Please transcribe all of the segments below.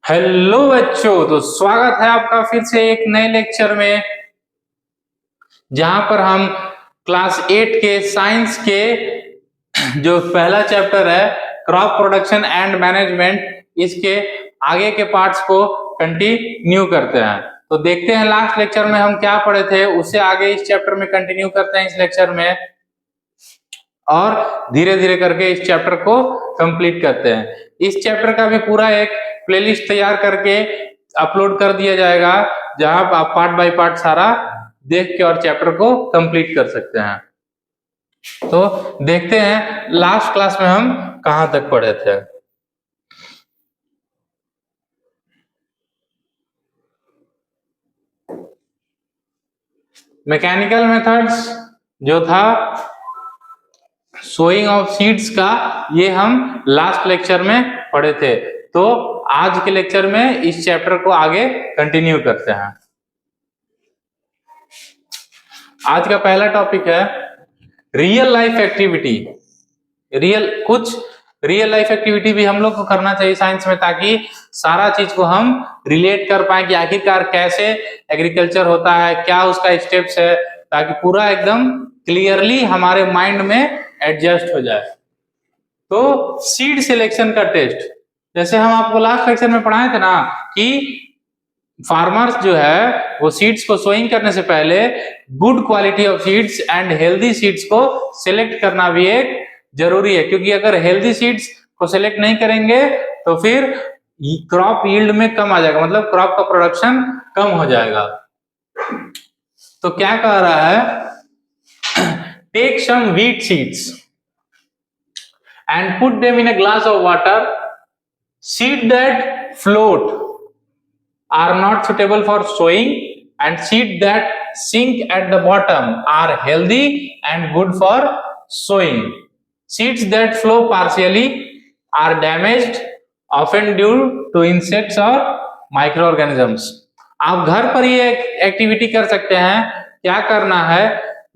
Hello बच्चों, तो स्वागत है आपका फिर से एक नए लेक्चर में, जहां पर हम क्लास 8 के साइंस के जो पहला चैप्टर है क्रॉप प्रोडक्शन एंड मैनेजमेंट, इसके आगे के पार्ट्स को कंटिन्यू करते हैं। तो देखते हैं लास्ट लेक्चर में हम क्या पढ़े थे, उससे आगे इस चैप्टर में कंटिन्यू करते हैं इस लेक्चर में, और धीरे धीरे करके इस चैप्टर को कंप्लीट करते हैं। इस चैप्टर का भी पूरा एक प्लेलिस्ट तैयार करके अपलोड कर दिया जाएगा, जहां आप पार्ट बाय पार्ट सारा देख के और चैप्टर को कंप्लीट कर सकते हैं। तो देखते हैं लास्ट क्लास में हम कहां तक पढ़े थे। मैकेनिकल मेथड्स जो था सोइंग ऑफ सीड्स का, ये हम लास्ट लेक्चर में पढ़े थे। तो आज के लेक्चर में इस चैप्टर को आगे कंटिन्यू करते हैं। आज का पहला टॉपिक है रियल लाइफ एक्टिविटी। कुछ रियल लाइफ एक्टिविटी भी हम लोग को करना चाहिए साइंस में, ताकि सारा चीज को हम रिलेट कर पाए कि आखिरकार कैसे एग्रीकल्चर होता है, क्या उसका स्टेप्स है, ताकि पूरा एकदम क्लियरली हमारे माइंड में एडजस्ट हो जाए। तो सीड सिलेक्शन का टेस्ट, जैसे हम आपको लास्ट लेक्चर में पढ़ाए थे ना कि फार्मर्स जो है वो सीड्स को सोइंग करने से पहले good quality of seeds and healthy seeds को सिलेक्ट करना भी एक जरूरी है, क्योंकि अगर हेल्दी सीड्स को सिलेक्ट नहीं करेंगे तो फिर क्रॉप यील्ड में कम आ जाएगा, मतलब क्रॉप का प्रोडक्शन कम हो जाएगा। तो क्या कह रहा है, take some wheat seeds and put them in a glass of water. Seed that float are not suitable for sowing, and seed that sink at the bottom are healthy and good for sowing. Seeds that flow partially are damaged, often due to insects or microorganisms. आप घर पर ये activity कर सकते हैं। क्या करना है,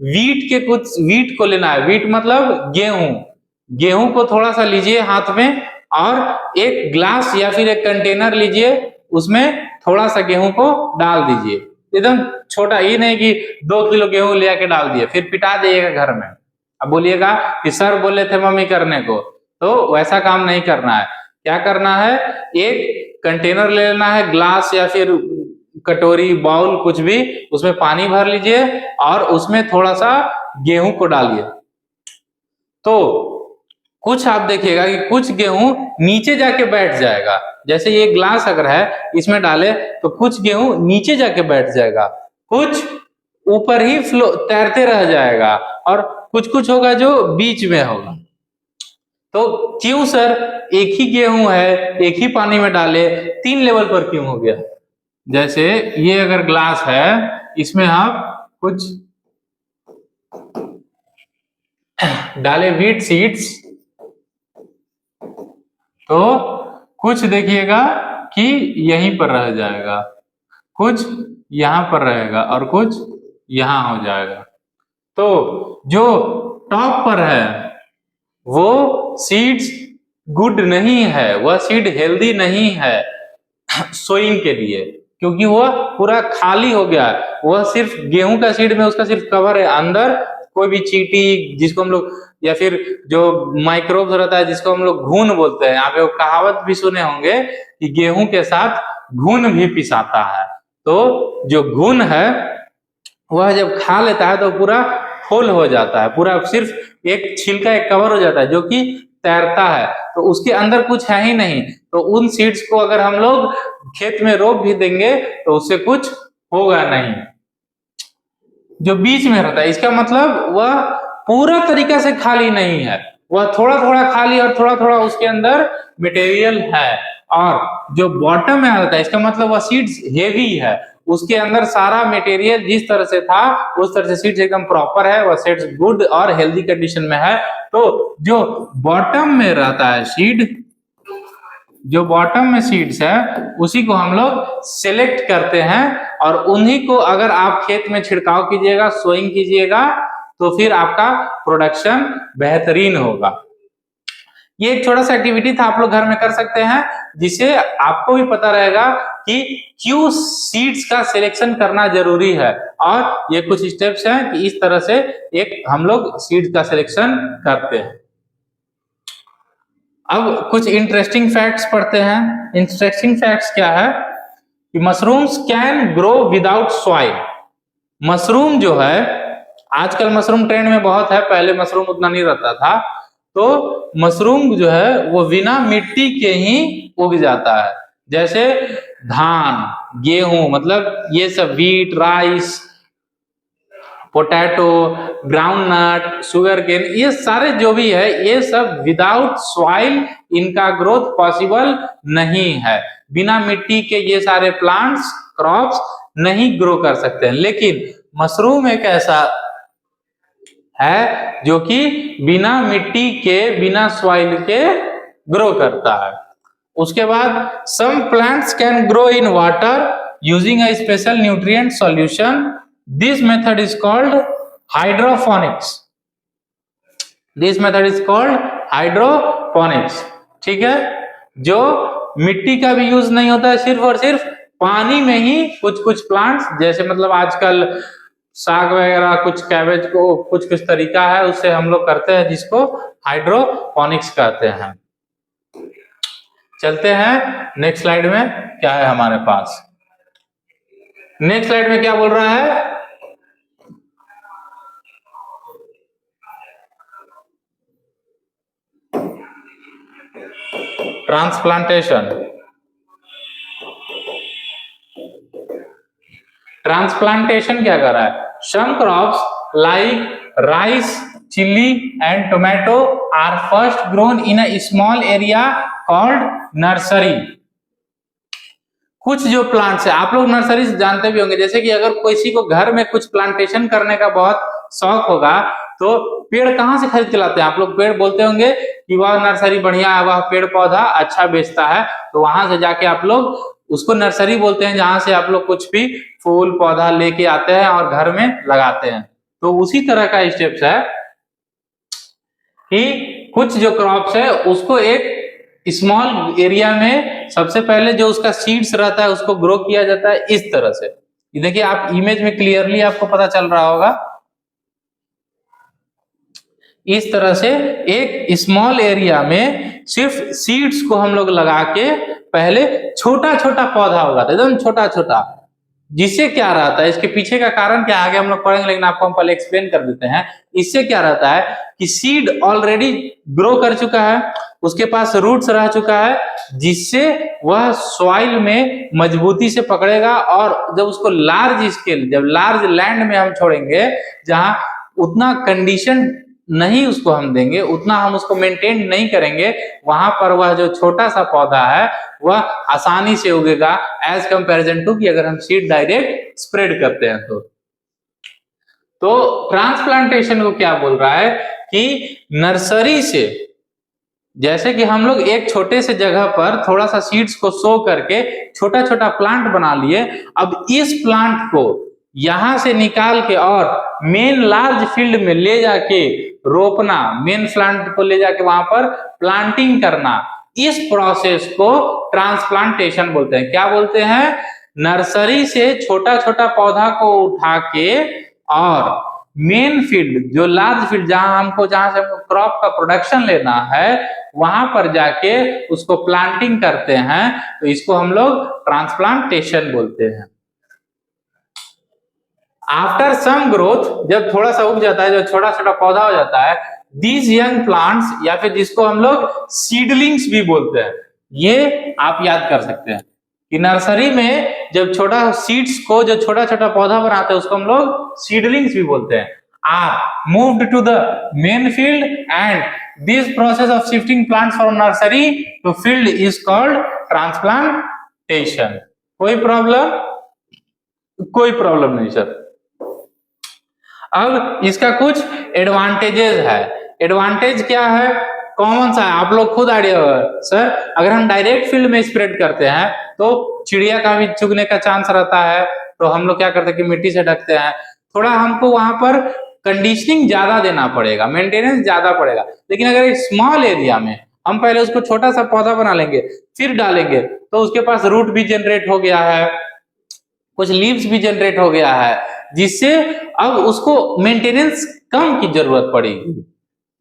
वीट को लेना है। वीट मतलब गेहूं को थोड़ा सा लीजिए हाथ में, और एक ग्लास या फिर एक कंटेनर लीजिए, उसमें थोड़ा सा गेहूं को डाल दीजिए। एकदम छोटा, ये नहीं कि 2 किलो गेहूं ले आके डाल दिए फिर पिटा दिएगा घर में। अब बोलिएगा कि सर बोले थे मम्मी करने को, तो वैसा काम नहीं करना है। क्या करना है, एक कंटेनर ले लेना है, ग्लास या फिर कटोरी, बाउल, कुछ भी, उसमें पानी भर लीजिए और उसमें थोड़ा सा गेहूं को डालिए। तो कुछ आप देखिएगा कि कुछ गेहूं नीचे जाके बैठ जाएगा। जैसे ये ग्लास अगर है, इसमें डाले तो कुछ गेहूं नीचे जाके बैठ जाएगा, कुछ ऊपर ही तैरते रह जाएगा, और कुछ होगा जो बीच में होगा। तो क्यों सर, एक ही गेहूं है, एक ही पानी में डाले, 3 लेवल पर क्यों हो गया? जैसे ये अगर ग्लास है, इसमें आप कुछ डाले व्हीट सीड्स, तो कुछ देखिएगा कि यहीं पर रह जाएगा, कुछ यहां पर रहेगा और कुछ यहां हो जाएगा। तो जो टॉप पर है वो सीड्स गुड नहीं है, वह सीड हेल्दी नहीं है सोइंग के लिए, क्योंकि वह पूरा खाली हो गया है। वह सिर्फ गेहूं का सीड में उसका सिर्फ कवर है, अंदर कोई भी चींटी, जिसको हम लोग, या फिर जो माइक्रोब्स रहता है जिसको हम लोग घुन बोलते हैं, आप एक कहावत भी सुने होंगे कि गेहूं के साथ घुन भी पिसाता है। तो जो घुन है वह जब खा लेता है तो पूरा फुल हो जाता है, पूरा सिर्फ एक छिलका, एक कवर हो जाता है, जो कि तैरता है, तो उसके अंदर कुछ है ही नहीं। तो उन सीड्स को अगर हम लोग खेत में रोप भी देंगे तो उससे कुछ होगा नहीं। जो बीच में रहता है, इसका मतलब वह पूरा तरीका से खाली नहीं है, वह थोड़ा थोड़ा खाली और थोड़ा थोड़ा उसके अंदर मटेरियल है। और जो बॉटम में आता है, इसका मतलब वह सीड्स हेवी है, उसके अंदर सारा मटेरियल जिस तरह से था उस तरह से सीड्स एकदम प्रॉपर है, वह सीड्स गुड और हेल्दी कंडीशन में है। तो जो बॉटम में रहता है सीड, जो बॉटम में सीड्स है, उसी को हम लोग सिलेक्ट करते हैं, और उन्हीं को अगर आप खेत में छिड़काव कीजिएगा, सोइंग कीजिएगा, तो फिर आपका प्रोडक्शन बेहतरीन होगा। ये एक छोटा सा एक्टिविटी था, आप लोग घर में कर सकते हैं, जिससे आपको भी पता रहेगा कि क्यों सीड्स का सिलेक्शन करना जरूरी है। और ये कुछ स्टेप्स हैं कि इस तरह से एक हम लोग सीड्स का सिलेक्शन करते हैं। अब कुछ इंटरेस्टिंग फैक्ट्स पढ़ते हैं। इंटरेस्टिंग फैक्ट्स क्या है कि mushrooms can grow without soil. Mushroom जो है, आजकल मशरूम ट्रेंड में बहुत है, पहले मशरूम उतना नहीं रहता था। तो मशरूम जो है वो बिना मिट्टी के ही उग जाता है। जैसे धान, गेहूं, मतलब ये सब wheat, rice, potato, groundnut, sugar cane, ये सारे जो भी है ये सब विदाउट सॉइल इनका ग्रोथ पॉसिबल नहीं है। बिना मिट्टी के ये सारे प्लांट्स, क्रॉप्स नहीं ग्रो कर सकते हैं। लेकिन मशरूम एक ऐसा है जो कि बिना मिट्टी के, बिना सॉइल के ग्रो करता है। उसके बाद some plants can grow in water using a special nutrient solution. This method is called hydroponics. This method is called hydroponics. ठीक है, जो मिट्टी का भी यूज नहीं होता है, सिर्फ और सिर्फ पानी में ही कुछ कुछ प्लांट्स, जैसे मतलब आजकल साग वगैरह, कुछ कैबेज को कुछ कुछ तरीका है उससे हम लोग करते हैं, जिसको हाइड्रोपोनिक्स कहते हैं। चलते हैं नेक्स्ट स्लाइड में, क्या है हमारे पास। नेक्स्ट स्लाइड में क्या बोल रहा है, ट्रांसप्लांटेशन। ट्रांसप्लांटेशन क्या कर रहा है, some crops like rice, chilli and tomato are first grown in a small area called nursery. कुछ जो प्लांट्स है, आप लोग नर्सरी से जानते भी होंगे, जैसे कि अगर किसी को घर में कुछ प्लांटेशन करने का बहुत शौक होगा तो पेड़ कहाँ से खरीद के लाते हैं आप लोग। पेड़ बोलते होंगे कि वह नर्सरी बढ़िया है, वह पेड़ पौधा अच्छा बेचता है, तो वहां से जाके आप लोग उसको नर्सरी बोलते हैं, जहां से आप लोग कुछ भी फूल पौधा लेके आते हैं और घर में लगाते हैं। तो उसी तरह का स्टेप्स है कि कुछ जो क्रॉप्स है उसको एक स्मॉल एरिया में सबसे पहले जो उसका सीड्स रहता है उसको ग्रो किया जाता है इस तरह से। ये देखिए, आप इमेज में क्लियरली आपको पता चल रहा होगा। इस तरह से एक स्मॉल एरिया में सिर्फ सीड्स को हम लोग लगा के पहले छोटा छोटा पौधा होगा, एकदम छोटा छोटा, जिससे क्या रहता है, इसके पीछे का कारण क्या आगे हम लोग पढ़ेंगे, लेकिन आपको हम पहले एक्सप्लेन कर देते हैं। इससे क्या रहता है कि सीड ऑलरेडी ग्रो कर चुका है, उसके पास रूट्स रह चुका है, जिससे वह सॉइल में मजबूती से पकड़ेगा। और जब उसको लार्ज स्केल, जब लार्ज लैंड में हम छोड़ेंगे, जहां उतना कंडीशन नहीं उसको हम देंगे, उतना हम उसको मेंटेन नहीं करेंगे, वहां पर वह जो छोटा सा पौधा है वह आसानी से उगेगा, एज कंपैरिजन टू कि अगर हम सीड डायरेक्ट स्प्रेड करते हैं तो ट्रांसप्लांटेशन को क्या बोल रहा है कि नर्सरी से, जैसे कि हम लोग एक छोटे से जगह पर थोड़ा सा सीड्स को सो करके छोटा छोटा प्लांट बना लिए, अब इस प्लांट को यहां से निकाल के और मेन लार्ज फील्ड में ले जाके रोपना, मेन प्लांट को ले जाके वहां पर प्लांटिंग करना, इस प्रोसेस को ट्रांसप्लांटेशन बोलते हैं। क्या बोलते हैं, नर्सरी से छोटा छोटा पौधा को उठा के और मेन फील्ड, जो लार्ज फील्ड जहां से हमको क्रॉप का प्रोडक्शन लेना है, वहां पर जाके उसको प्लांटिंग करते हैं, तो इसको हम लोग ट्रांसप्लांटेशन बोलते हैं। आफ्टर सम ग्रोथ, जब थोड़ा सा उग जाता है, जब छोटा छोटा पौधा हो जाता है, दीज यंग प्लांट्स, या फिर जिसको हम लोग सीडलिंग्स भी बोलते हैं, ये आप याद कर सकते हैं कि नर्सरी में जब छोटा सीड्स को, जो छोटा छोटा पौधा बनाते हैं, उसको हम लोग सीडलिंग्स भी बोलते हैं, are moved to the main field and this process of shifting plants from nursery to field is called transplantation. कोई प्रॉब्लम? कोई प्रॉब्लम नहीं सर। अब इसका कुछ एडवांटेजेस है। एडवांटेज क्या है, कॉमन सा है, आप लोग खुद आइडिया होगा सर। अगर हम डायरेक्ट फील्ड में स्प्रेड करते हैं तो चिड़िया का भी चुगने का चांस रहता है, तो हम लोग क्या करते हैं कि मिट्टी से ढकते हैं, थोड़ा हमको वहां पर कंडीशनिंग ज्यादा देना पड़ेगा, मेंटेनेंस ज्यादा पड़ेगा। लेकिन अगर एक स्मॉल एरिया में हम पहले उसको छोटा सा पौधा बना लेंगे, फिर डालेंगे, तो उसके पास रूट भी जनरेट हो गया है, कुछ लीव्स भी जनरेट हो गया है, जिससे अब उसको मेंटेनेंस कम की जरूरत पड़ेगी,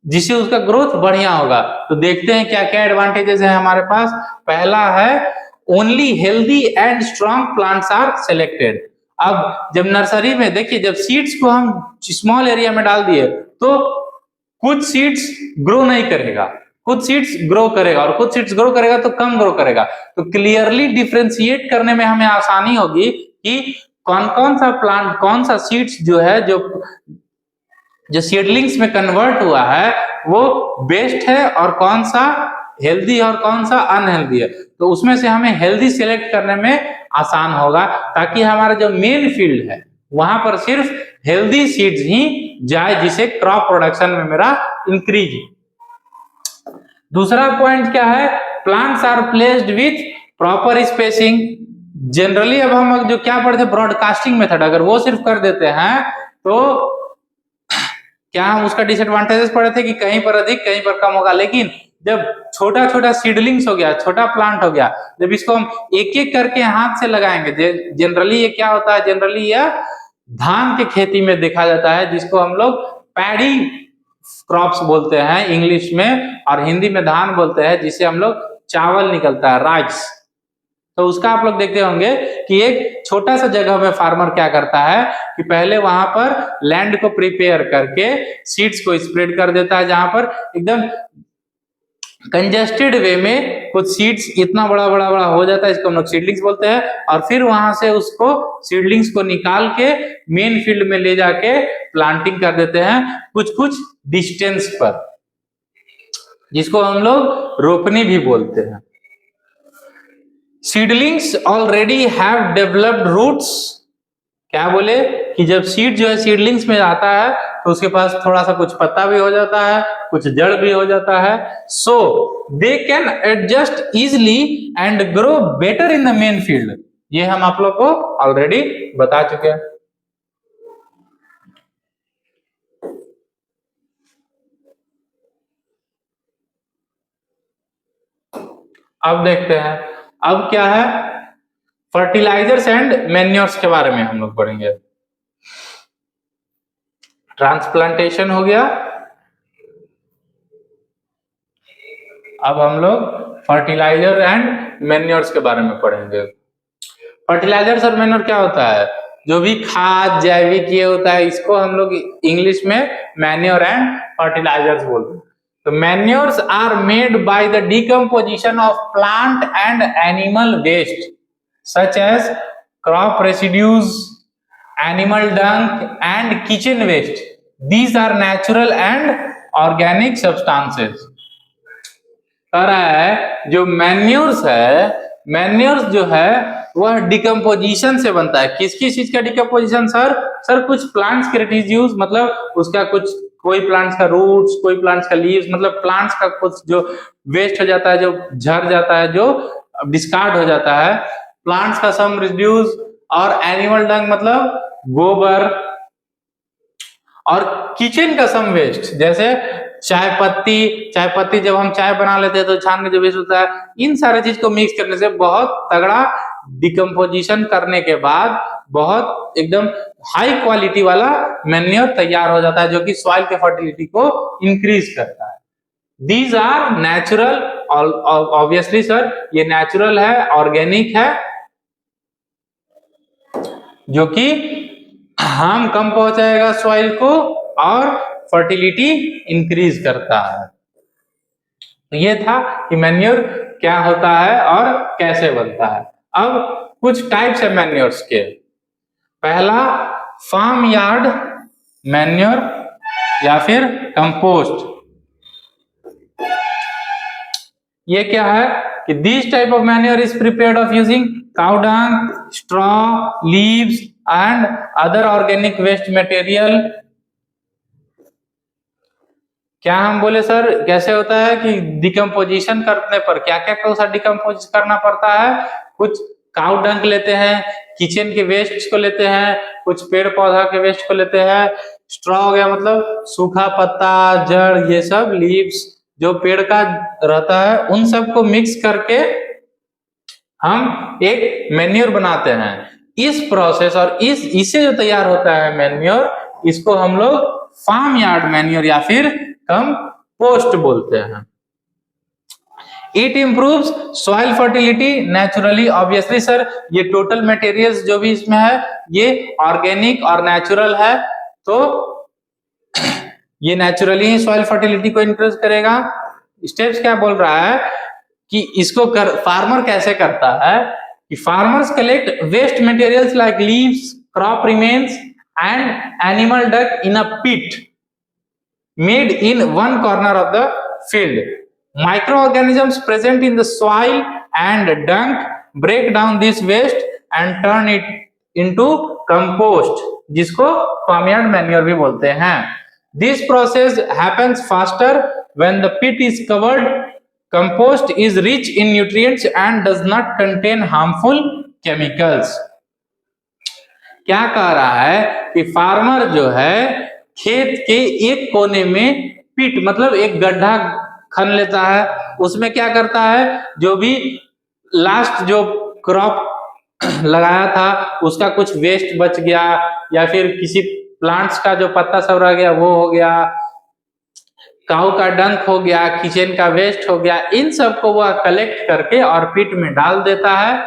जिससे उसका ग्रोथ बढ़िया होगा। तो देखते हैं क्या क्या एडवांटेजेस है हमारे पास। पहला है only healthy and strong plants are selected. अब जब नर्सरी में देखिए, जब सीड्स को हम स्मॉल एरिया में डाल दिए तो कुछ सीड्स ग्रो नहीं करेगा, कुछ सीड्स ग्रो करेगा, और कुछ सीड्स ग्रो करेगा तो कम ग्रो करेगा। तो क्लियरली डिफरेंशिएट करने में हमें आसानी होगी कि कौन कौन सा प्लांट, कौन सा सीड्स जो है, जो सीडलिंग्स में कन्वर्ट हुआ है वो बेस्ट है, और कौन सा हेल्दी और कौन सा अनहेल्दी है। तो उसमें से हमें हेल्दी सिलेक्ट करने में आसान होगा, ताकि हमारा जो मेन फील्ड है वहां पर सिर्फ हेल्दी सीड्स ही जाए, जिसे क्रॉप प्रोडक्शन में मेरा इंक्रीज। दूसरा पॉइंट क्या है, plants are placed with proper spacing. Generally अब हम जो क्या पढ़ते हैं ब्रॉडकास्टिंग मेथड, अगर वो सिर्फ कर देते हैं तो क्या हम उसका डिसएडवांटेजेस पढ़े थे कि कहीं पर अधिक कहीं पर कम होगा। लेकिन जब छोटा छोटा सीडलिंग्स हो गया, छोटा प्लांट हो गया, जब इसको हम एक एक करके हाथ से लगाएंगे, जनरली ये क्या होता है, जनरली यह धान के खेती में देखा जाता है, जिसको हम लोग पैडी क्रॉप्स बोलते हैं इंग्लिश में, और हिंदी में धान बोलते हैं, जिसे हम लोग चावल निकलता है, राइस। तो उसका आप लोग देखते होंगे कि एक छोटा सा जगह में फार्मर क्या करता है कि पहले वहां पर लैंड को प्रिपेयर करके सीड्स को स्प्रेड कर देता है, जहां पर एकदम कंजेस्टेड वे में कुछ सीड्स इतना बड़ा बड़ा बड़ा हो जाता है, इसको हम लोग सीडलिंग्स बोलते हैं। और फिर वहां से उसको सीडलिंग्स को निकाल के मेन फील्ड में ले जाके प्लांटिंग कर देते हैं कुछ कुछ डिस्टेंस पर, जिसको हम लोग रोपनी भी बोलते हैं। Seedlings already have developed roots. क्या बोले कि जब सीड जो है सीडलिंग्स में आता है तो उसके पास थोड़ा सा कुछ पत्ता भी हो जाता है, कुछ जड़ भी हो जाता है, so they can adjust easily and grow better in the main field. ये हम आप लोग को ऑलरेडी बता चुके हैं। अब देखते हैं, अब क्या है, फर्टिलाइजर्स एंड मैन्योर्स के बारे में हम लोग पढ़ेंगे। ट्रांसप्लांटेशन हो गया, अब हम लोग फर्टिलाइजर एंड मैन्योर्स के बारे में पढ़ेंगे। फर्टिलाइजर्स और मैन्योर क्या होता है, जो भी खाद जैविक ये होता है, इसको हम लोग इंग्लिश में मैन्योर एंड फर्टिलाइजर्स बोलते हैं। तो manures are made by the decomposition of plant and animal waste such as crop residues, animal dung and kitchen waste. These are natural and organic substances. कह रहा है जो मैन्योर्स है, manures जो है वह डिकम्पोजिशन से बनता है। किस किस चीज का डिकम्पोजिशन सर? सर कुछ प्लांट्स के रेसिड्यूज, मतलब उसका कुछ, कोई प्लांट्स का रूट्स, कोई प्लांट्स का लीव्स, मतलब प्लांट्स का कुछ जो वेस्ट हो जाता है, जो झड़ जाता है, जो डिस्कार्ड हो जाता है, प्लांट्स का सम रेसिड्यूज, और एनिमल डंग मतलब गोबर, और किचन का सम वेस्ट, जैसे चाय पत्ती जब हम चाय बना लेते हैं तो छान के जो वेस्ट होता है, इन सारे चीज को मिक्स करने से बहुत तगड़ा डिकम्पोजिशन करने के बाद बहुत एकदम हाई क्वालिटी वाला मैन्योर तैयार हो जाता है, जो कि सॉइल के फर्टिलिटी को इंक्रीज करता है। These are natural, obviously sir ये नेचुरल है, ऑर्गेनिक है, जो कि हार्म कम पहुंचाएगा सॉइल को और फर्टिलिटी इंक्रीज करता है। तो ये था कि मैन्योर क्या होता है और कैसे बनता है। अब कुछ टाइप्स है मैन्योर्स के। पहला फार्म यार्ड मैन्योर या फिर कंपोस्ट। ये क्या है कि this type of manure is prepared of using cow dung, straw, leaves and other organic waste material. क्या हम बोले सर कैसे होता है कि डिकम्पोजिशन करने पर क्या क्या प्रोसेस डिकम्पोज करना पड़ता है? कुछ काउ डंक लेते हैं, किचन के वेस्ट को लेते हैं, कुछ पेड़ पौधा के वेस्ट को लेते हैं, स्ट्रॉ हो गया मतलब सूखा पत्ता, जड़, ये सब लीव्स जो पेड़ का रहता है उन सबको मिक्स करके हम एक मैन्योर बनाते हैं। इस प्रोसेस और इससे जो तैयार होता है मैन्योर, इसको हम लोग फार्म यार्ड मैन्योर या फिर कंपोस्ट बोलते हैं। It improves soil fertility naturally. Obviously sir ये टोटल मटेरियल्स जो भी इसमें है ये ऑर्गेनिक और नेचुरल है, तो ये नेचुरली ही सॉइल फर्टिलिटी को इंक्रीज करेगा। स्टेप्स क्या बोल रहा है कि इसको फार्मर कैसे करता है कि farmers collect waste materials like leaves, crop remains and animal dung in a pit made in one corner of the field. Microorganisms present in the soil and dung break down this waste and turn it into compost, जिसको farmyard manure भी बोलते हैं। This process happens faster when the pit is covered. Compost is rich in nutrients and does not contain harmful chemicals. क्या कह रहा है कि farmer जो है खेत के एक कोने में पिट मतलब एक गड्ढा खन लेता है, उसमें क्या करता है जो भी लास्ट जो क्रॉप लगाया था उसका कुछ वेस्ट बच गया या फिर किसी प्लांट्स का जो पत्ता सब रह गया वो हो गया, काऊ का डंक हो गया, किचन का वेस्ट हो गया, इन सबको वह कलेक्ट करके और पिट में डाल देता है।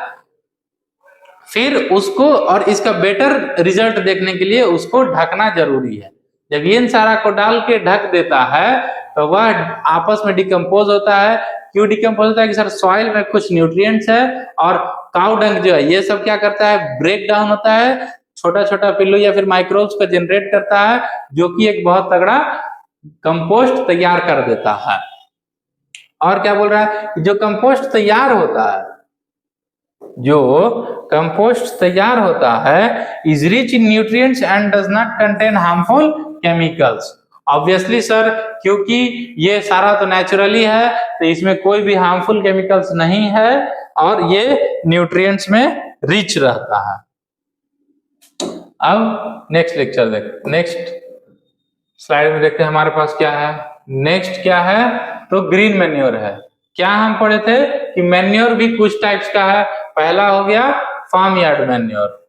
फिर उसको और इसका बेटर रिजल्ट देखने के लिए उसको ढकना जरूरी है। जब ये इन सारा को डाल के ढक देता है तो वह आपस में डिकम्पोज होता है। क्यों डिकम्पोज होता है कि सर सॉइल में कुछ न्यूट्रिएंट्स है और काऊ डंग जो है ये सब क्या करता है ब्रेक डाउन होता है, छोटा छोटा पिल्लू या फिर माइक्रोब्स को जनरेट करता है जो कि एक बहुत तगड़ा कंपोस्ट तैयार कर देता है। और क्या बोल रहा है जो कंपोस्ट तैयार होता है, जो कंपोस्ट तैयार होता है is rich in nutrients and does not contain harmful chemicals. Obviously sir क्योंकि ये सारा तो नेचुरली है तो इसमें कोई भी हार्मफुल केमिकल्स नहीं है और ये न्यूट्रिएंट्स में रिच रहता है। अब नेक्स्ट लेक्चर देखते, नेक्स्ट स्लाइड में देखते हैं हमारे पास क्या है। नेक्स्ट क्या है तो ग्रीन मैन्योर है। क्या हम पढ़े थे कि मैन्योर भी कुछ टाइप्स का है। पहला हो गया फार्म यार्ड मैन्योर,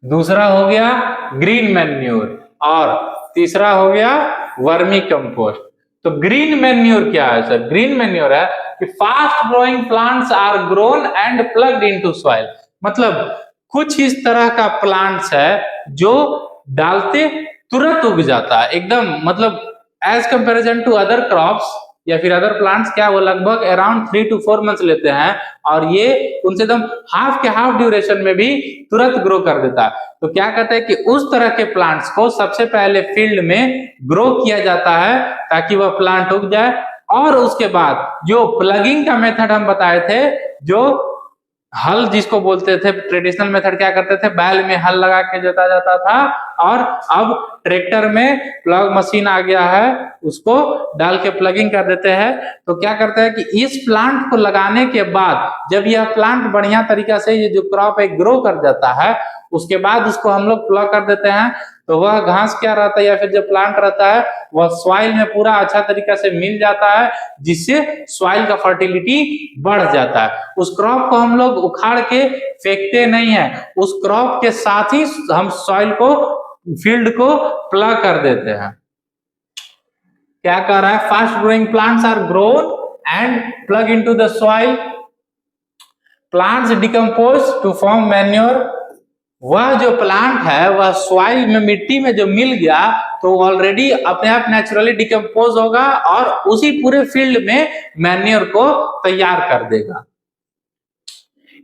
दूसरा हो गया ग्रीन मैन्योर और तीसरा हो गया वर्मी कंपोस्ट। तो ग्रीन मैन्योर क्या है सर? ग्रीन मैन्योर है कि fast growing plants are grown and plugged into soil. मतलब कुछ इस तरह का प्लांट्स है जो डालते तुरंत उग जाता है एकदम, मतलब as comparison to other crops या फिर अदर प्लांट्स क्या वो लगभग अराउंड 3 to 4 मंथ्स लेते हैं और ये उनसे एकदम हाफ के हाफ ड्यूरेशन में भी तुरंत ग्रो कर देता है। तो क्या कहते हैं कि उस तरह के प्लांट्स को सबसे पहले फील्ड में ग्रो किया जाता है ताकि वह प्लांट उग जाए और उसके बाद जो प्लगिंग का मेथड हम बताए थे, जो हल जिसको बोलते थे ट्रेडिशनल मेथड, क्या करते थे बैल में हल लगा के जोता जाता था और अब ट्रैक्टर में प्लग मशीन आ गया है उसको डाल के प्लगिंग कर देते हैं। तो क्या करते हैं कि इस प्लांट को लगाने के बाद जब यह प्लांट बढ़िया तरीका से ये जो क्रॉप है ग्रो कर जाता है उसके बाद उसको हम लोग प्लग कर देते हैं। तो वह घास क्या रहता है या फिर जो प्लांट रहता है वह सॉइल में पूरा अच्छा तरीका से मिल जाता है जिससे सॉइल का फर्टिलिटी बढ़ जाता है। उस क्रॉप को हम लोग उखाड़ के फेंकते नहीं है, उस क्रॉप के साथ ही हम सॉइल को फील्ड को प्लग कर देते हैं। क्या कह रहा है? Fast growing plants are grown and plug into the soil, plants decompose to form manure. वह जो प्लांट है वह सॉइल में मिट्टी में जो मिल गया तो ऑलरेडी अपने आप नेचुरली डिकम्पोज होगा और उसी पूरे फील्ड में मैन्योर को तैयार कर देगा।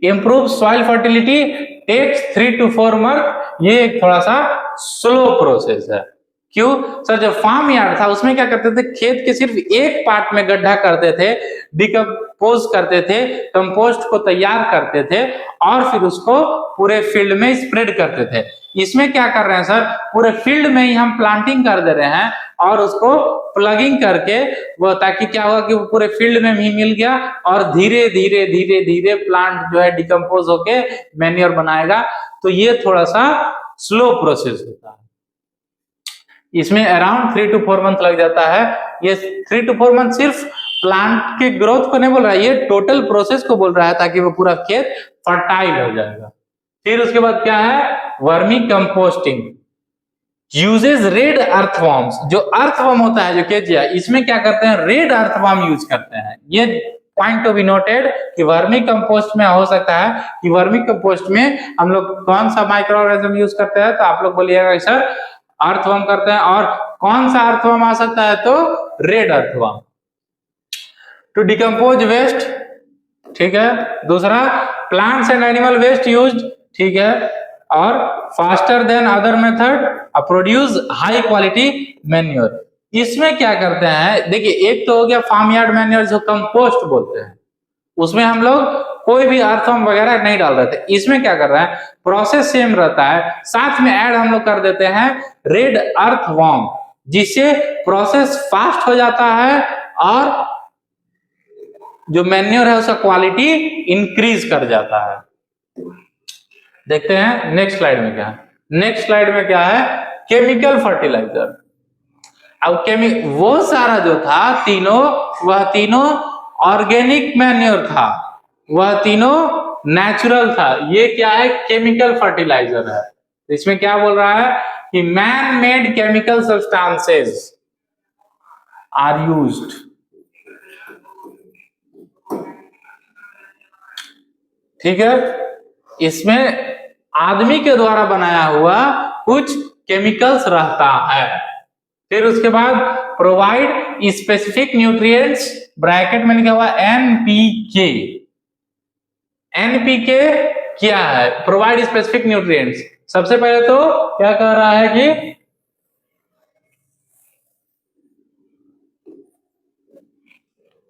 Improve soil fertility takes 3 to 4 month. ये एक थोड़ा सा स्लो प्रोसेस है। क्यों सर? जब फार्म यार्ड था उसमें क्या करते थे खेत के सिर्फ एक पार्ट में गड्ढा करते थे, डिकम्पोज करते थे, कंपोस्ट को तैयार करते थे और फिर उसको पूरे फील्ड में स्प्रेड करते थे। इसमें क्या कर रहे हैं सर? पूरे फील्ड में ही हम प्लांटिंग कर दे रहे हैं और उसको प्लगिंग करके वो, ताकि क्या होगा कि वो पूरे फील्ड में भी मिल गया और धीरे धीरे धीरे धीरे प्लांट जो है डिकम्पोज होके मैन्योर बनाएगा। तो ये थोड़ा सा स्लो प्रोसेस होता है। इसमें अराउंड 3 to 4 मंथ लग जाता है। ये 3 to 4 मंथ सिर्फ प्लांट के ग्रोथ को नहीं बोल रहा है, ये टोटल प्रोसेस को बोल रहा है, ताकि वो पूरा खेत फर्टाइल हो जाएगा। फिर उसके बाद क्या है, vermi composting uses red earthworms. जो अर्थवर्म होता है जो केजिया, इसमें क्या करते हैं, रेड अर्थवर्म यूज करते हैं। ये पॉइंट टू बी नोटेड कि वर्मी कंपोस्ट में हो सकता है कि वर्मी कंपोस्ट में हम लोग कौन सा माइक्रो ऑर्गेनिज्म यूज करते हैं, तो आप लोग बोलिएगा सर अर्थवर्म करते हैं। और कौन सा अर्थवर्म आ सकता है, तो red earthworm. To decompose waste, ठीक है। दूसरा plants and animal waste used, ठीक है। और faster than other method produce high quality manure. इसमें क्या करते हैं, देखिए एक तो हो गया फार्म यार्ड मैन्योर जो कंपोस्ट बोलते हैं, उसमें हम लोग कोई भी अर्थवर्म वगैरह नहीं डाल रहे थे। इसमें क्या कर रहा है, प्रोसेस सेम रहता है, साथ में ऐड हम लोग कर देते हैं रेड अर्थवर्म, जिससे प्रोसेस फास्ट हो जाता है और जो मैन्योर है उसका क्वालिटी इंक्रीज कर जाता है। देखते हैं नेक्स्ट स्लाइड में क्या है। नेक्स्ट स्लाइड में क्या है, केमिकल फर्टिलाइजर। अब वो सारा जो था तीनों, वह तीनों ऑर्गेनिक मैन्योर था, वह तीनों नेचुरल था। ये क्या है, केमिकल फर्टिलाइजर है। इसमें क्या बोल रहा है कि man made chemical substances are used. ठीक है, इसमें आदमी के द्वारा बनाया हुआ कुछ केमिकल्स रहता है। फिर उसके बाद प्रोवाइड स्पेसिफिक न्यूट्रिएंट्स, ब्रैकेट में लिखा हुआ एनपीके। एनपीके क्या है, प्रोवाइड स्पेसिफिक न्यूट्रिएंट्स। सबसे पहले तो क्या कह रहा है कि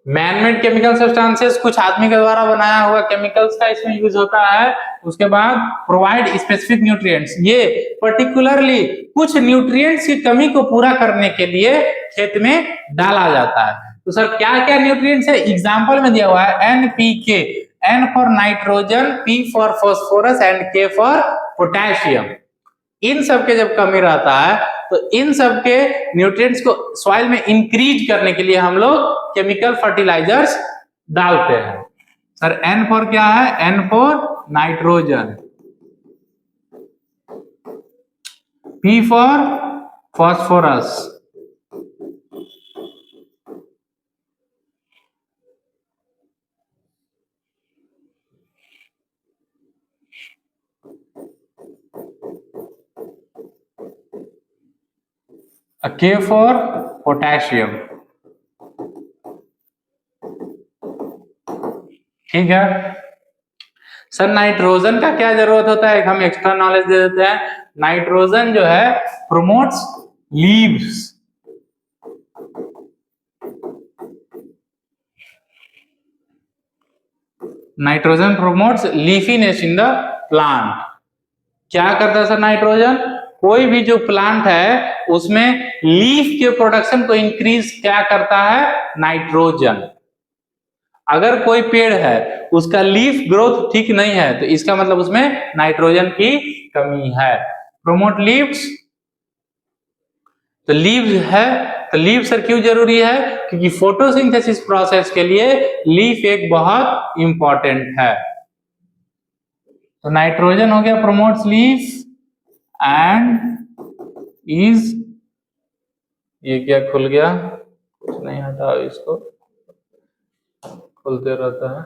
मैनमेड केमिकल सब्सटेंसेस, कुछ आदमी के द्वारा बनाया हुआ केमिकल्स का इसमें यूज होता है। उसके बाद प्रोवाइड स्पेसिफिक न्यूट्रिएंट्स, ये पर्टिकुलरली कुछ न्यूट्रिएंट्स की कमी को पूरा करने के लिए खेत में डाला जाता है। तो सर क्या क्या न्यूट्रिएंट्स है, एग्जांपल में दिया हुआ है NPK, N for nitrogen, P for phosphorus and K for potassium. इन सब के जब कमी रहता है तो इन सब के न्यूट्रिएंट्स को सॉइल में इंक्रीज करने के लिए हम लोग केमिकल फर्टिलाइजर्स डालते हैं। सर एन फॉर क्या है, N for nitrogen, P for phosphorus, K for potassium. ठीक है सर, नाइट्रोजन का क्या जरूरत होता है, हम एक्स्ट्रा नॉलेज दे देते हैं। नाइट्रोजन जो है promotes leaves, nitrogen promotes leafiness in the plant. क्या करता है सर नाइट्रोजन, कोई भी जो प्लांट है उसमें लीफ के प्रोडक्शन को इंक्रीज क्या करता है, नाइट्रोजन। अगर कोई पेड़ है उसका लीफ ग्रोथ ठीक नहीं है तो इसका मतलब उसमें नाइट्रोजन की कमी है। प्रोमोट लीव्स, तो लीव्स है तो लीव सर क्यों जरूरी है, क्योंकि फोटोसिंथेसिस प्रोसेस के लिए लीफ एक बहुत इंपॉर्टेंट है। तो नाइट्रोजन हो गया प्रोमोट्स लीफ एंड इज, ये क्या खुल गया, कुछ नहीं हटाओ इसको, खुलते रहता है।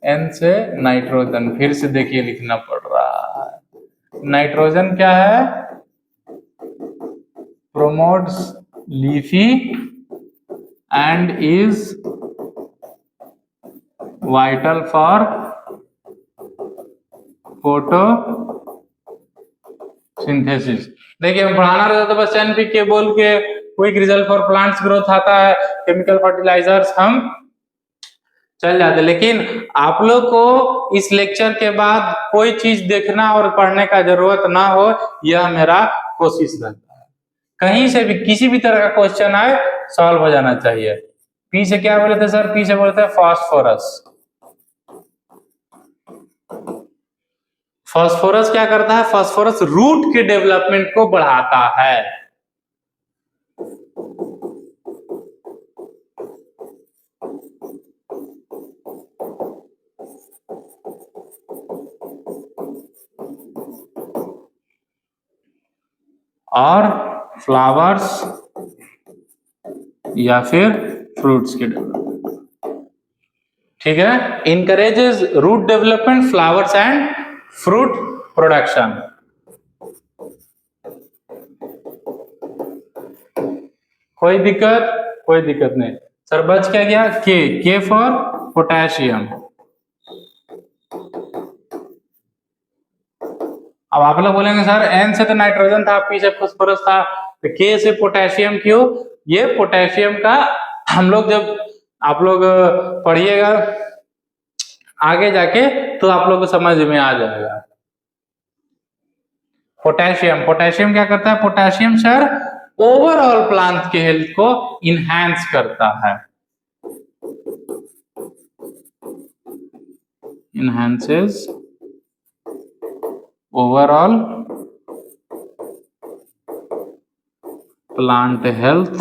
एन से नाइट्रोजन, फिर से देखिए लिखना पड़ रहा है। नाइट्रोजन क्या है, promotes leafy and is vital for photo synthesis. देखिए हम पढ़ाना रहता तो बस एनपीके बोल के quick result for plants growth आता है, केमिकल फर्टिलाइजर्स हम चल जाते, लेकिन आप लोग को इस लेक्चर के बाद कोई चीज देखना और पढ़ने का जरूरत ना हो, यह मेरा कोशिश रहता है। कहीं से भी किसी भी तरह का क्वेश्चन आए सॉल्व हो जाना चाहिए। पी से क्या बोले थे सर, पी से बोलते हैं फास्फोरस। फास्फोरस क्या करता है? फास्फोरस रूट के डेवलपमेंट को बढ़ाता है। और फ्लावर्स या फिर फ्रूट्स के डेवलपमेंट, ठीक है। Encourages root development, flowers and fruit production. कोई दिक्कत? कोई दिक्कत नहीं सर। बच क्या गया? के फॉर पोटेशियम। अब आप लोग बोलेंगे सर एन से तो नाइट्रोजन था, पी से फास्फोरस था, तो के से पोटेशियम क्यों? ये पोटेशियम का हम लोग जब आप लोग पढ़िएगा आगे जाके तो आप लोग को समझ में आ जाएगा। पोटेशियम क्या करता है? पोटेशियम सर ओवरऑल प्लांट के हेल्थ को इनहैंस करता है, इनहैंसेस ओवरऑल प्लांट हेल्थ।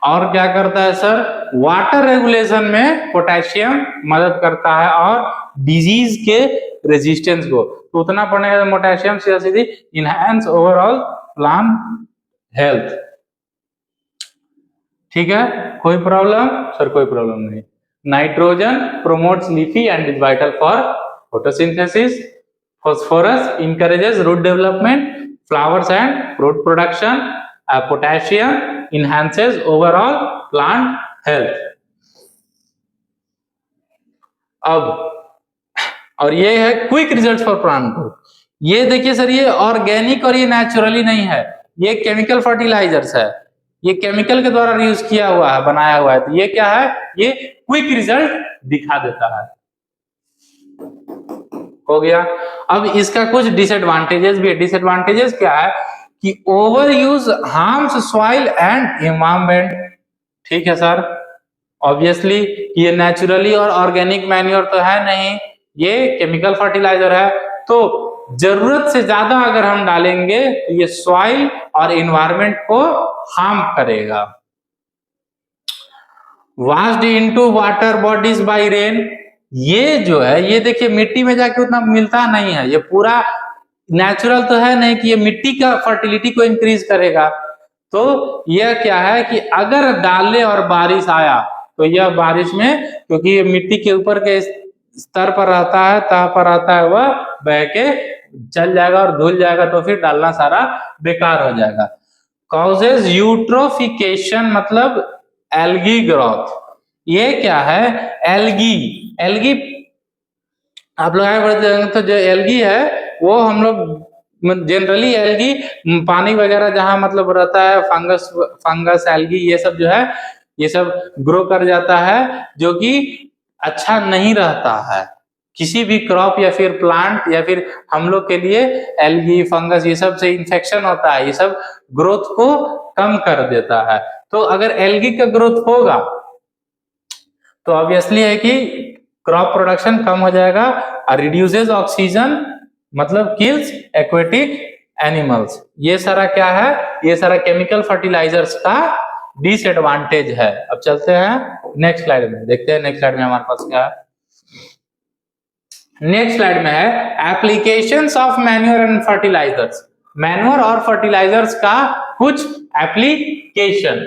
और क्या करता है सर? वाटर रेगुलेशन में पोटेशियम मदद करता है और डिजीज के रेजिस्टेंस को। तो उतना पढ़ने का पोटेशियम सीधी इनहैंस ओवरऑल प्लांट हेल्थ, ठीक है। कोई प्रॉब्लम? सर कोई प्रॉब्लम नहीं। Nitrogen promotes leafy and is vital for photosynthesis. Phosphorus encourages root development, flowers and fruit production. Potassium enhances overall plant health. अब और ये है quick result for plant growth. ये देखिए सर, ये ऑर्गेनिक और ये नेचुरली नहीं है, ये केमिकल फर्टिलाइजर्स है, ये केमिकल के द्वारा यूज किया हुआ है, बनाया हुआ है। तो ये क्या है? ये क्विक रिजल्ट दिखा देता है। हो गया। अब इसका कुछ डिसएडवांटेजेस भी है। डिसएडवांटेजेस क्या है? कि over use harms soil and environment, ठीक है सर। ऑब्वियसली ये नेचुरली और ऑर्गेनिक मैन्योर तो है नहीं, ये केमिकल फर्टिलाइजर है। तो जरूरत से ज्यादा अगर हम डालेंगे तो ये सॉइल और एनवायरनमेंट को हार्म करेगा। Washed into water bodies by rain, ये जो है ये देखिए मिट्टी में जाके उतना मिलता नहीं है, ये पूरा नेचुरल तो है नहीं कि ये मिट्टी का फर्टिलिटी को इंक्रीज करेगा। तो यह क्या है कि अगर डाले और बारिश आया तो यह बारिश में, क्योंकि ये मिट्टी के ऊपर के स्तर पर रहता है, तह पर रहता है, वह बह के चल जाएगा और धुल जाएगा, तो फिर डालना सारा बेकार हो जाएगा। कॉजेज यूट्रोफिकेशन मतलब एल्गी ग्रोथ। ये क्या है? एल्गी आप लोग आगे बढ़ते हैं तो जो एल्गी है वो हम लोग जनरली एल्गी पानी वगैरह जहां मतलब रहता है, फंगस एल्गी ये सब जो है ये सब ग्रो कर जाता है, जो कि अच्छा नहीं रहता है किसी भी क्रॉप या फिर प्लांट या फिर हम लोग के लिए। एल्गी फंगस ये सब से इन्फेक्शन होता है, ये सब ग्रोथ को कम कर देता है। तो अगर एल्गी का ग्रोथ होगा तो ऑब्वियसली है कि क्रॉप प्रोडक्शन कम हो जाएगा और रिड्यूसेस ऑक्सीजन मतलब किल्स एक्वेटिक एनिमल्स। ये सारा क्या है? ये सारा केमिकल फर्टिलाइजर्स का डिसएडवांटेज है। अब चलते हैं नेक्स्ट स्लाइड में, देखते हैं नेक्स्ट स्लाइड में हमारे पास क्या है। नेक्स्ट स्लाइड में है applications of manure and fertilisers. Manure और फर्टिलाइजर्स का कुछ एप्लीकेशन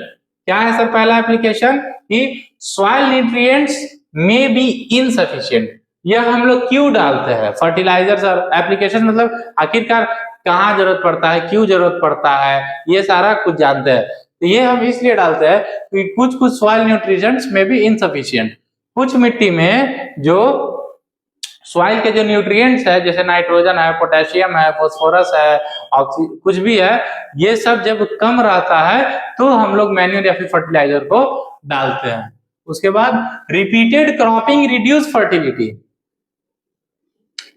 क्या है सर? पहला एप्लीकेशन कि soil nutrients may be insufficient. यह हम लोग क्यों डालते हैं फर्टिलाइजर्स और एप्लीकेशन, मतलब आखिरकार कहाँ जरूरत पड़ता है, क्यों जरूरत पड़ता है, ये सारा कुछ जानते हैं। तो ये हम इसलिए डालते हैं कि कुछ सॉइल न्यूट्रिएंट्स में भी इनसफिशिएंट। कुछ मिट्टी में जो सॉइल के जो न्यूट्रिएंट्स है, जैसे नाइट्रोजन है, पोटेशियम है, फास्फोरस है, कुछ भी है, ये सब जब कम रहता है तो हम लोग मैन्योर या फिर फर्टिलाइजर को डालते हैं। उसके बाद repeated cropping reduce fertility.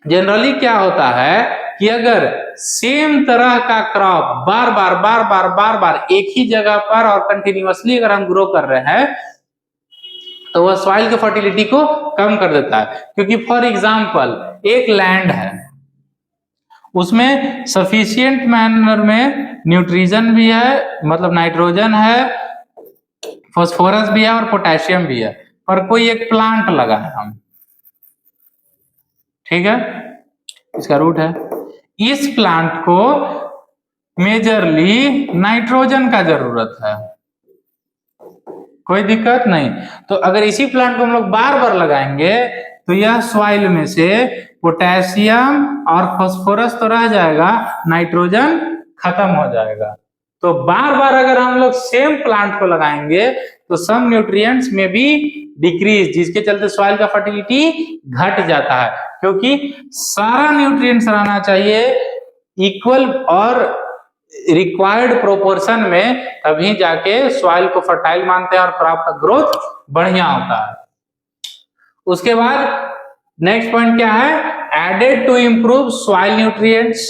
Generally क्या होता है कि अगर सेम तरह का क्रॉप बार बार एक ही जगह पर और कंटिन्यूअसली अगर हम ग्रो कर रहे हैं तो वह सॉइल के फर्टिलिटी को कम कर देता है। क्योंकि फॉर एग्जाम्पल एक लैंड है, उसमें सफिशिएंट मैनर में न्यूट्रिशन भी है, मतलब नाइट्रोजन है, फास्फोरस भी है और पोटेशियम भी है, पर कोई एक प्लांट लगा है हम, ठीक है, इसका रूट है, इस प्लांट को मेजरली नाइट्रोजन का जरूरत है, कोई दिक्कत नहीं। तो अगर इसी प्लांट को हम लोग बार बार लगाएंगे तो यह सॉइल में से पोटेशियम और फास्फोरस तो रह जाएगा, नाइट्रोजन खत्म हो जाएगा। तो बार बार अगर हम लोग सेम प्लांट को लगाएंगे तो सम न्यूट्रिएंट्स में भी डिक्रीज, जिसके चलते सॉइल का फर्टिलिटी घट जाता है। क्योंकि सारा न्यूट्रिएंट्स रहना चाहिए इक्वल और रिक्वायर्ड प्रोपोर्शन में, तभी जाके सॉइल को फर्टाइल मानते हैं और क्रॉप का ग्रोथ बढ़िया होता है। उसके बाद नेक्स्ट पॉइंट क्या है, added to improve soil nutrients.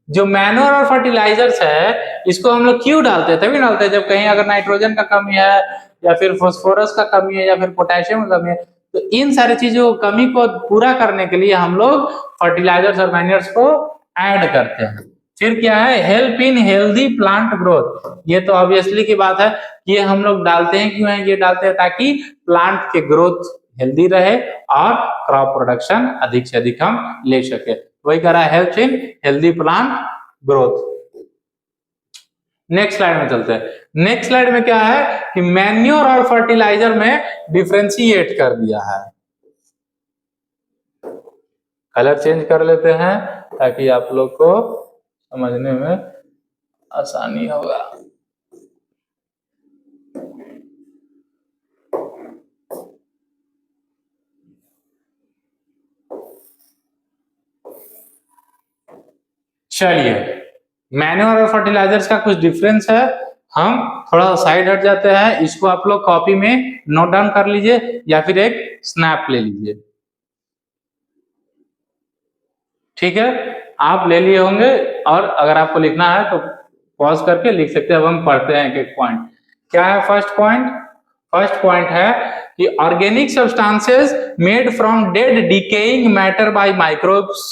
जो मैन्योर और फर्टिलाइजर्स है इसको हम लोग क्यों डालते हैं, तभी डालते हैं जब कहीं अगर नाइट्रोजन का कमी है या फिर फास्फोरस का कमी है या फिर पोटेशियम का कमी है, तो इन सारी चीजों कमी को पूरा करने के लिए हम लोग फर्टिलाइजर्स और मैन्योर्स को ऐड करते हैं। फिर क्या है, help in healthy plant growth. ये तो ऑब्वियसली की बात है कि ये हम लोग डालते हैं, क्यों है ये डालते हैं, ताकि प्लांट के ग्रोथ हेल्दी रहे और क्रॉप प्रोडक्शन अधिक से अधिक हम ले सके। वही कह रहा है, help in healthy plant growth. Next slide में चलते हैं। नेक्स्ट स्लाइड में क्या है कि मैन्योर और फर्टिलाइजर में डिफरेंशिएट कर दिया है। कलर चेंज कर लेते हैं ताकि आप लोग को समझने में आसानी होगा। चलिए, मैन्योर और फर्टिलाइजर्स का कुछ डिफरेंस है, हम थोड़ा साइड हट जाते हैं। इसको आप लोग कॉपी में नोट डाउन कर लीजिए या फिर एक स्नैप ले लीजिए, ठीक है, आप ले लिए होंगे। और अगर आपको लिखना है तो पॉज करके लिख सकते हैं। अब हम पढ़ते हैं एक एक पॉइंट। क्या है फर्स्ट पॉइंट? फर्स्ट पॉइंट है कि organic substances made from dead decaying matter by microbes.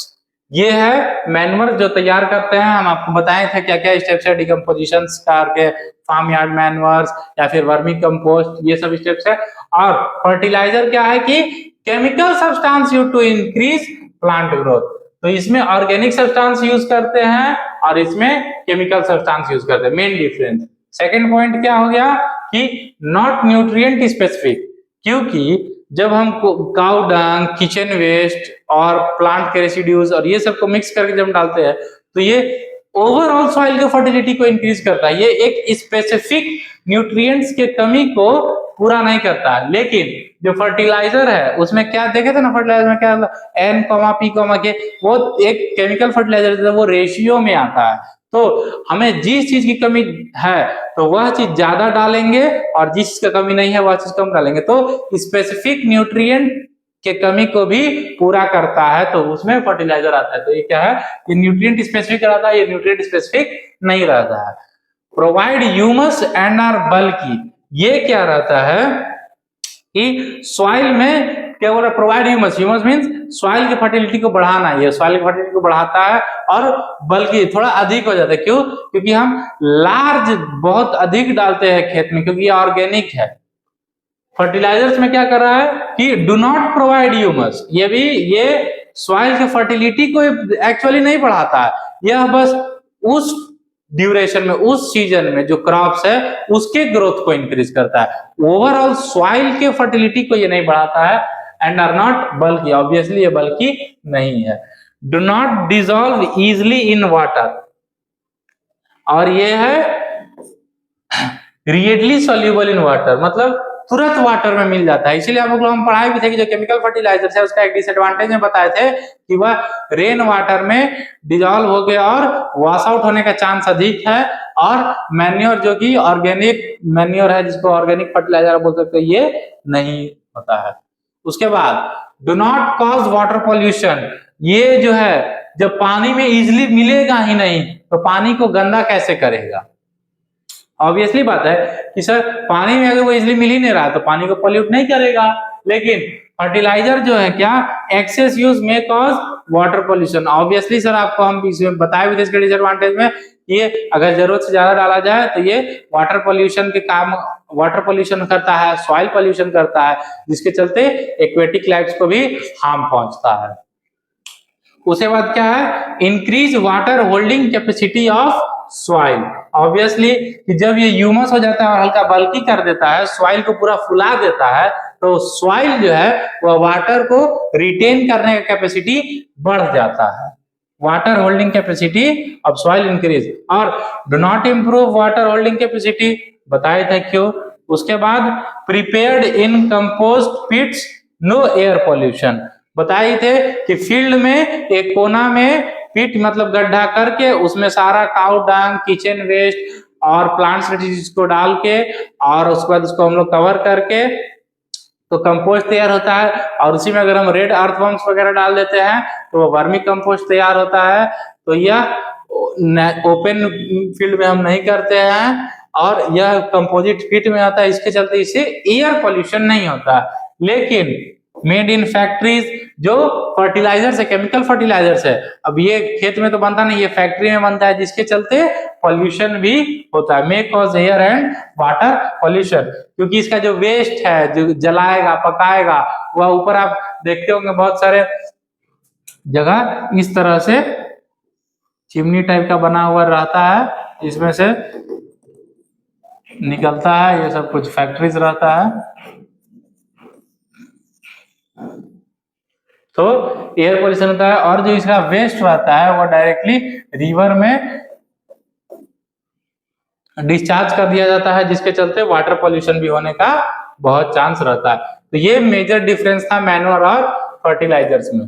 ये है मैन्योर जो तैयार करते हैं, हम आपको बताए थे क्या क्या स्टेप्स है डिकम्पोजिशन करके, फार्म यार्ड मैन्योर्स या फिर वर्मी कंपोस्ट, ये सब स्टेप्स है। और फर्टिलाइजर क्या है कि chemical substance use to increase plant growth. तो इसमें ऑर्गेनिक सब्सटेंस यूज करते हैं और इसमें केमिकल सब्सटेंस यूज करते हैं, मेन डिफरेंस। सेकंड पॉइंट क्या हो गया कि नॉट न्यूट्रिएंट स्पेसिफिक, क्योंकि जब हम काउ डंग, किचन वेस्ट और प्लांट के रेसिड्यूज और ये सब को मिक्स करके जब डालते हैं तो ये ओवरऑल सॉइल के फर्टिलिटी को इंक्रीज करता है। ये एक स्पेसिफिक न्यूट्रिएंट्स के कमी को पूरा नहीं करता है। लेकिन जो फर्टिलाइजर है उसमें क्या देखे थे ना, फर्टिलाइजर में क्या N, P, के, वो एक केमिकल फर्टिलाइजर वो रेशियो में आता है। तो हमें जिस चीज की कमी है तो वह चीज ज्यादा डालेंगे और जिस चीज का कमी नहीं है वह चीज कम डालेंगे, तो स्पेसिफिक न्यूट्रिएंट के कमी को भी पूरा करता है, तो उसमें फर्टिलाइजर आता है। तो ये क्या है, ये न्यूट्रिएंट स्पेसिफिक रहता है, ये न्यूट्रिएंट स्पेसिफिक नहीं रहता है। प्रोवाइड ह्यूमस एंड आर बल्की, ये क्या रहता है कि सॉइल में क्या बोल रहा है, provide humus. Humus means soil की फर्टिलिटी को बढ़ाना, ये सॉइल की फर्टिलिटी को बढ़ाता है और बल्कि थोड़ा अधिक हो जाता है। क्यों? क्योंकि हम लार्ज बहुत अधिक डालते हैं खेत में, क्योंकि ये ऑर्गेनिक है। फर्टिलाइजर्स में क्या कर रहा है कि डू नॉट प्रोवाइड ह्यूमस, ये सॉइल की फर्टिलिटी को एक्चुअली नहीं बढ़ाता है, यह बस उस ड्यूरेशन में, उस सीजन में जो क्रॉप्स है उसके ग्रोथ को इंक्रीज करता है। ओवरऑल सॉइल के फर्टिलिटी को ये नहीं बढ़ाता है। एंड आर नॉट बल्कि, ऑब्वियसली ये बल्कि नहीं है। Do not dissolve easily in water, और ये है रिएडली सॉल्युबल इन वाटर, मतलब तुरंत वाटर में मिल जाता है। इसीलिए हम लोग हम पढ़ाए भी थे कि जो केमिकल फर्टिलाइजर है उसका एक डिसएडवांटेज में बताए थे कि वह रेन वाटर में डिजॉल्व हो गया और वॉश आउट होने का चांस अधिक है। और मैन्योर जो कि ऑर्गेनिक मैन्योर है, जिसको ऑर्गेनिक फर्टिलाइजर बोल सकते हैं, ये नहीं होता है। उसके बाद do not cause water pollution, ये जो है जब पानी में इजिली मिलेगा ही नहीं तो पानी को गंदा कैसे करेगा। ऑब्वियसली बात है कि सर पानी में अगर वो इजिली मिल ही नहीं रहा तो पानी को पॉल्यूट नहीं करेगा, लेकिन फर्टिलाइजर जो है क्या एक्सेस यूज में cause water pollution. Obviously sir आपको हम इसमें बताए भी थे इसके डिसएडवांटेज में, ये अगर जरूरत से ज्यादा डाला जाए तो ये वाटर पॉल्यूशन के काम, वाटर पॉल्यूशन करता है, सॉइल पॉल्यूशन करता है, जिसके चलते एक्वेटिक लाइफ को भी हार्म पहुंचता है। उसके बाद क्या है, increase water holding capacity of soil. Obviously कि जब ये ह्यूमस हो जाता है और हल्का बल्की कर देता है, सॉइल को पूरा फुला देता है, तो सॉइल जो है वह वाटर को रिटेन करने का कैपेसिटी बढ़ जाता है। Water holding capacity of soil increase. और do not improve water holding capacity, बताए थे क्यों। उसके बाद prepared in compost pits, no air pollution. बताए थे कि फील्ड में एक कोना में पिट मतलब गड्ढा करके उसमें सारा काउ डंग, किचन वेस्ट और प्लांट्स को डाल के और उसके बाद उसको हम लोग कवर करके तो कंपोस्ट तैयार होता है। और उसी में अगर हम रेड अर्थवर्म्स वगैरह डाल देते हैं तो वो वर्मी कंपोस्ट तैयार होता है। तो यह ओपन फील्ड में हम नहीं करते हैं और यह कंपोजिट पिट में आता है, इसके चलते इससे एयर पॉल्यूशन नहीं होता। लेकिन मेड इन फैक्ट्रीज जो फर्टिलाइजर्स है, केमिकल फर्टिलाइजर्स है, अब ये खेत में तो बनता नहीं, ये फैक्ट्री में बनता है, जिसके चलते पॉल्यूशन भी होता है, may cause air and water pollution. क्योंकि इसका जो वेस्ट है जो जलाएगा पकाएगा, वह ऊपर आप देखते होंगे बहुत सारे जगह इस तरह से चिमनी टाइप का बना हुआ रहता है, इसमें से निकलता है, ये सब कुछ फैक्ट्रीज रहता है। तो एयर पॉल्यूशन होता है। और जो इसका वेस्ट रहता है वो डायरेक्टली रिवर में डिस्चार्ज कर दिया जाता है, जिसके चलते वाटर पॉल्यूशन भी होने का बहुत चांस रहता है। तो ये मेजर डिफरेंस था मैन्योर और फर्टिलाइजर्स में।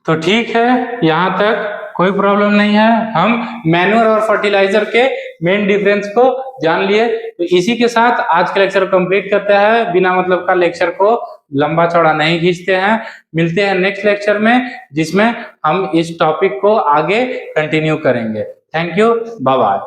तो ठीक है, यहाँ तक कोई प्रॉब्लम नहीं है, हम मैन्योर और फर्टिलाइजर के मेन डिफरेंस को जान लिए। तो इसी के साथ आज का लेक्चर कंप्लीट करते हैं, बिना मतलब का लेक्चर को लंबा चौड़ा नहीं खींचते हैं। मिलते हैं नेक्स्ट लेक्चर में, जिसमें हम इस टॉपिक को आगे कंटिन्यू करेंगे। Thank you, bye bye.